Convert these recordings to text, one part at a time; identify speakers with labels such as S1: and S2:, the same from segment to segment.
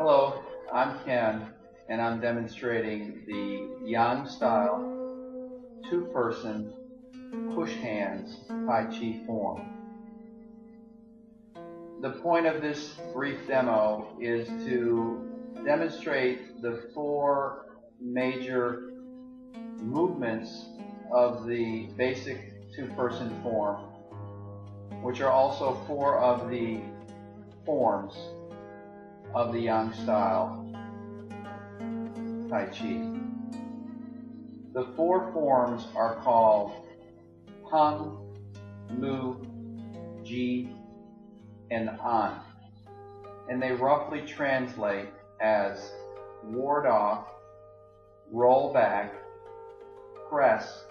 S1: Hello, I'm Ken, and I'm demonstrating the Yang style two-person push hands Tai Chi form. The point of this brief demo is to demonstrate the four major movements of the basic two-person form, which are also four of the forms of the Yang style Tai Chi. The four forms are called Peng, Lu, Ji, and An, and they roughly translate as ward off, roll back, press,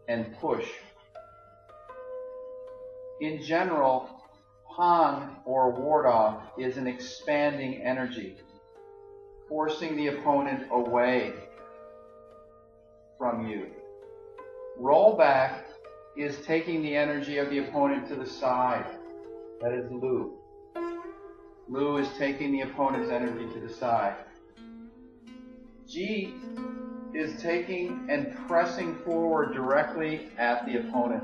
S1: and push. In general, Peng, or ward off, is an expanding energy, forcing the opponent away from you. Roll back is taking the energy of the opponent to the side. That is Lu. Lu is taking the opponent's energy to the side. Ji is taking and pressing forward directly at the opponent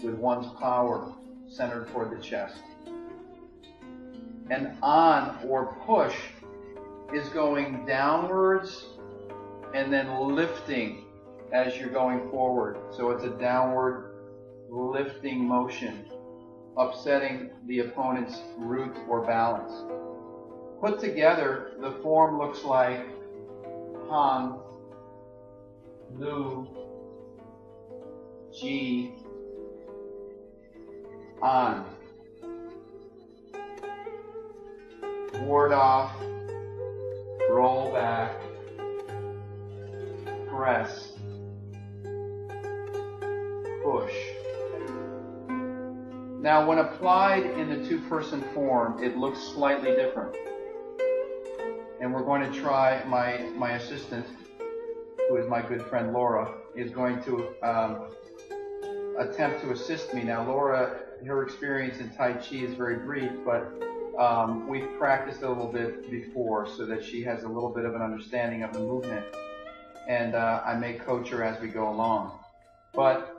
S1: with one's power centered toward the chest. And An, or push, is going downwards and then lifting as you're going forward. So it's a downward lifting motion, upsetting the opponent's root or balance. Put together, the form looks like Peng, Lu, Ji, An. Ward off, roll back, press, push. Now, when applied in the two-person form, it looks slightly different. And we're going to try, my assistant, who is my good friend Laura, is going to attempt to assist me. Now, Laura, her experience in Tai Chi is very brief, but we've practiced a little bit before so that she has a little bit of an understanding of the movement. And I may coach her as we go along. But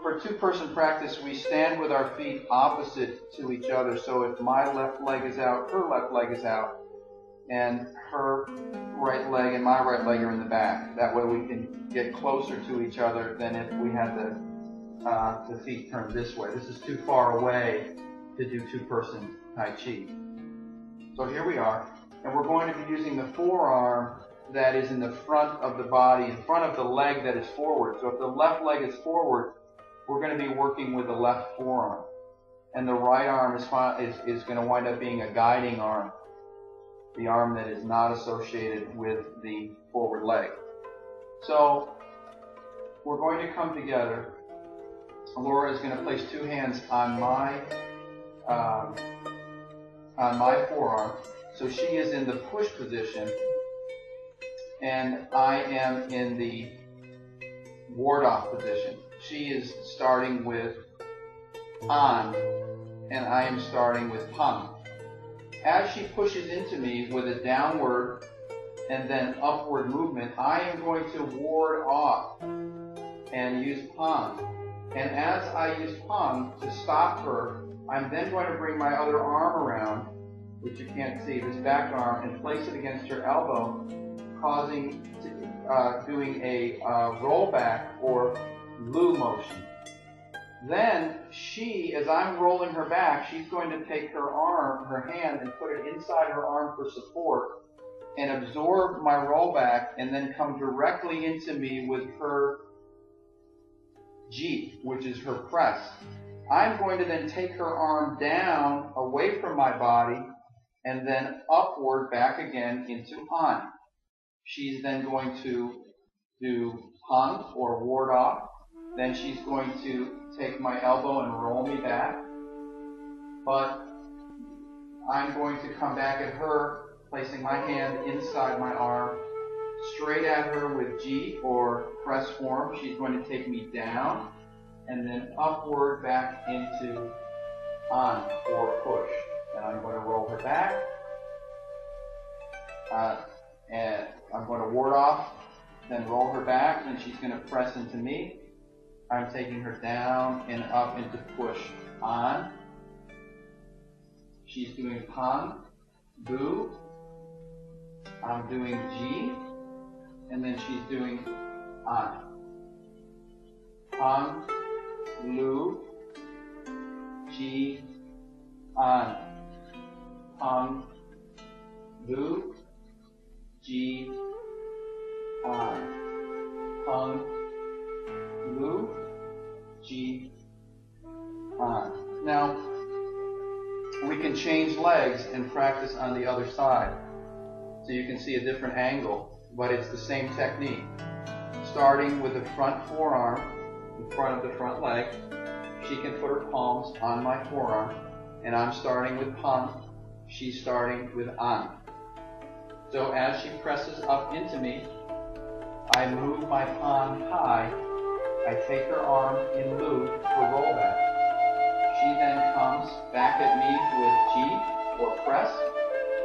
S1: for two-person practice, we stand with our feet opposite to each other. So if my left leg is out, her left leg is out, and her right leg and my right leg are in the back. That way we can get closer to each other than if we had the feet turned this way. This is too far away to do two-person Tai Chi. So here we are, and we're going to be using the forearm that is in the front of the body, in front of the leg that is forward. So if the left leg is forward, we're going to be working with the left forearm. And the right arm is going to wind up being a guiding arm, the arm that is not associated with the forward leg. So we're going to come together. Laura is going to place two hands on my forearm. So she is in the push position, and I am in the ward-off position. She is starting with An, and I am starting with Peng. As she pushes into me with a downward and then upward movement, I am going to ward off and use Peng. And as I use Peng to stop her, I'm then going to bring my other arm around, which you can't see, this back arm, and place it against her elbow, doing a rollback or Lu motion. Then she, as I'm rolling her back, she's going to take her arm, her hand, and put it inside her arm for support and absorb my rollback, and then come directly into me with her Ji, which is her press. I'm going to then take her arm down away from my body and then upward back again into An. She's then going to do Peng, or ward off. Then she's going to take my elbow and roll me back. But I'm going to come back at her, placing my hand inside my arm, straight at her with Ji, or press form. She's going to take me down and then upward back into An, or push. And I'm going to roll her back And I'm going to ward off, then roll her back, and she's going to press into me. I'm taking her down and up into push on. She's doing Peng, Bu. I'm doing G, and then she's doing An. Peng, Lu, G, An. Peng, Lu, G, An. Peng, Lu, G, An. Now, we can change legs and practice on the other side. So you can see a different angle, but it's the same technique. Starting with the front forearm in front of the front leg, she can put her palms on my forearm, and I'm starting with Peng, she's starting with An. So as she presses up into me, I move my Peng high, I take her arm in Lu for rollback. She then comes back at me with G or press.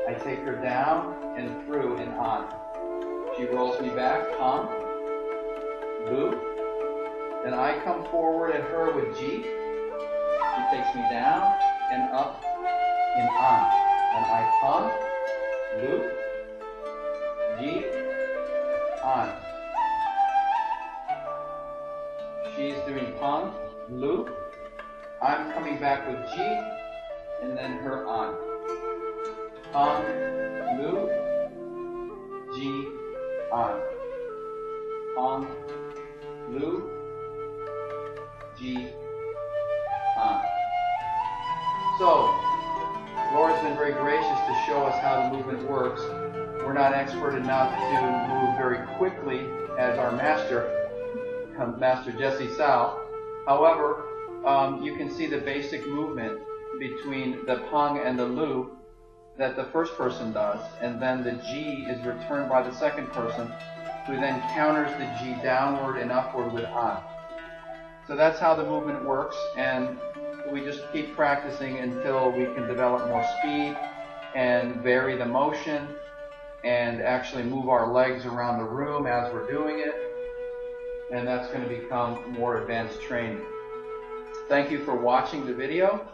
S1: I take her down and through and on. She rolls me back, Peng, Lu. Then I come forward at her with G. She takes me down and up and on. And I Peng, Lu, G, on. She's doing Peng, Lu. I'm coming back with G, and then her on. Peng, Lu, G, on. Peng, Lu, G, on. So, Laura's been very gracious to show us how the movement works. We're not expert enough to move very quickly as our master, Master Jesse Sao. However, you can see the basic movement between the Peng and the Lu that the first person does, and then the G is returned by the second person, who then counters the G downward and upward with An. So that's how the movement works, and we just keep practicing until we can develop more speed and vary the motion and actually move our legs around the room as we're doing it, and that's going to become more advanced training. Thank you for watching the video.